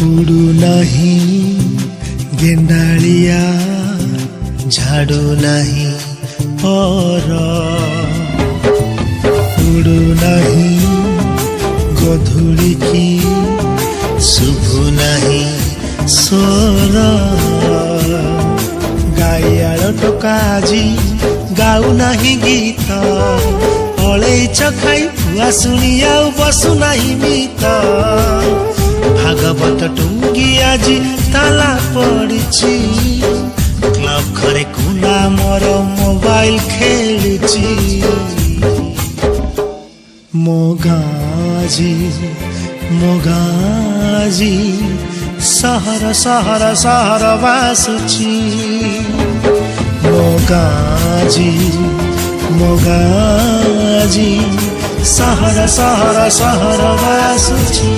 उड़ू नहीं गेंडालिया झाड़ू नहीं पर उड़ू नहीं गधुड़ी की शुभु नहीं स्वर गाइयाल टोका जी गाऊ नहीं गीत अलैच खाई फुआ शुणी आउ बसु नहीं मीत भागवत टुंगी आज ताला पड़ी क्लब घरे कुला मोर मोबाइल खेलुची मोगाजी मोगाजी सहर सहर सहर बासुची मोगाजी मोगाजी सहर सहर सहर बासुची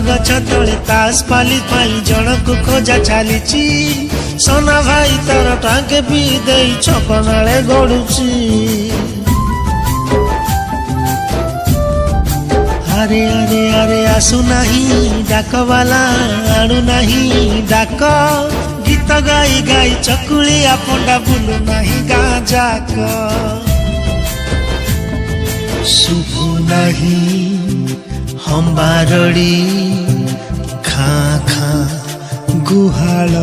गछ तले तास पाली पाली जनक खोजा चली सोना भाई तार टांगे भी दे छपनाले गड़ुची अरे अरे अरे आसु नहीं डाक वाला आणु नहीं डाक गीत गाई गाई चकुलिया पंडा बुलु नहीं गाँ जाक शुभु नहीं हम्बारड़ी खाँ खाँ गुहाल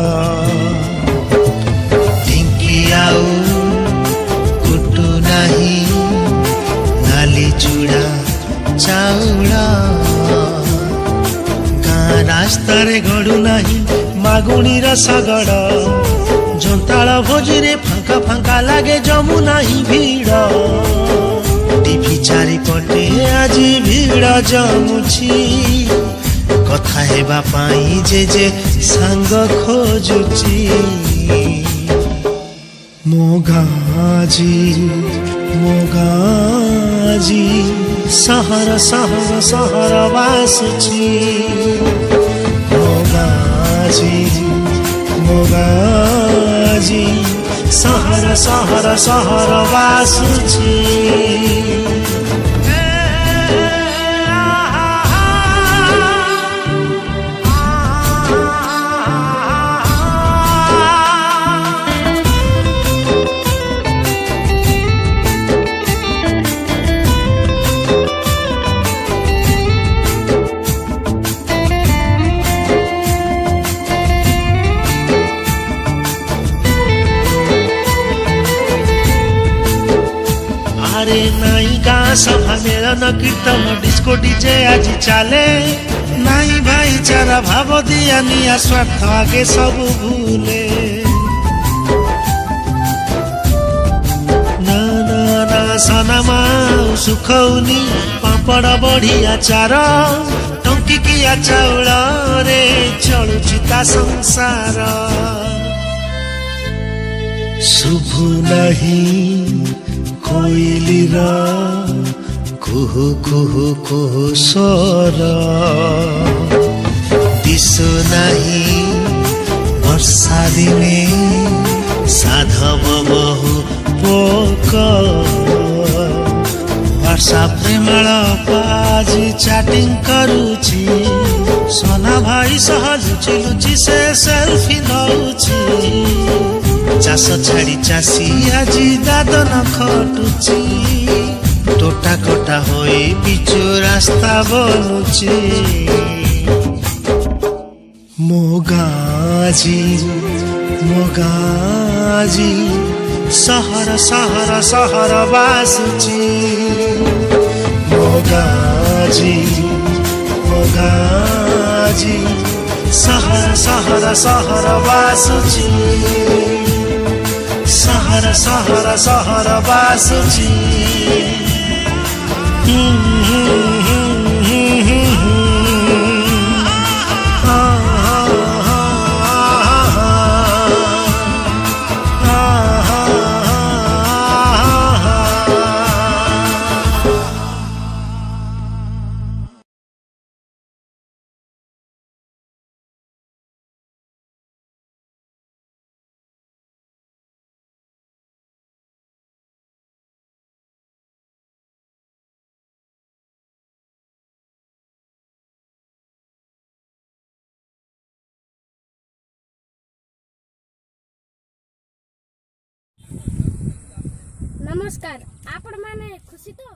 ढिंकी आउ कुटु नहीं नाली चूड़ा चाउल गाँ रास्ता रे गड़ू नहीं मागुणी रसगड़ जंताल भोजी रे फांका फांका लागे जमु नहीं भीड़ टीवी चारिपटे आज भीड़ जमुची कथा हेबा पाई जे सांग खोजुची मोगाजी मोगाजी सहर सहर सहर बासुची मोगाजी मोगाजी सहर सहर सहर बासुची अरे नाई गाँ सभा मेलन कीर्तन डिस्को डीजे आज चले नाई भाईचारा भाव दिया निया स्वार्थ आगे सब भूले ना ना ना सनमा सुखौनी पापड़ बढ़िया चार टंकिकिया चाउल रे चलुची ता संसार शुभु नहीं कोइलीर कुहु कुहु कुहु स्वर दिशु नहीं वर्षा दिने साधव बहु पोक वर्षा प्रेमल पाजी चैटिंग करुची सोना भाई सह लुचि लुचि से सेल्फी नउची चाष छाड़ी चाषी आजी दादन खटुची टोटा कोटा होई पिचु रास्ता बनुची मोगाजी मोगाजी सहर सहर सहर बासुची मोगाजी मोगाजी सहर सहर सहर बासुची सहर सहर सहर बासुची नमस्कार आपण माने खुशी तो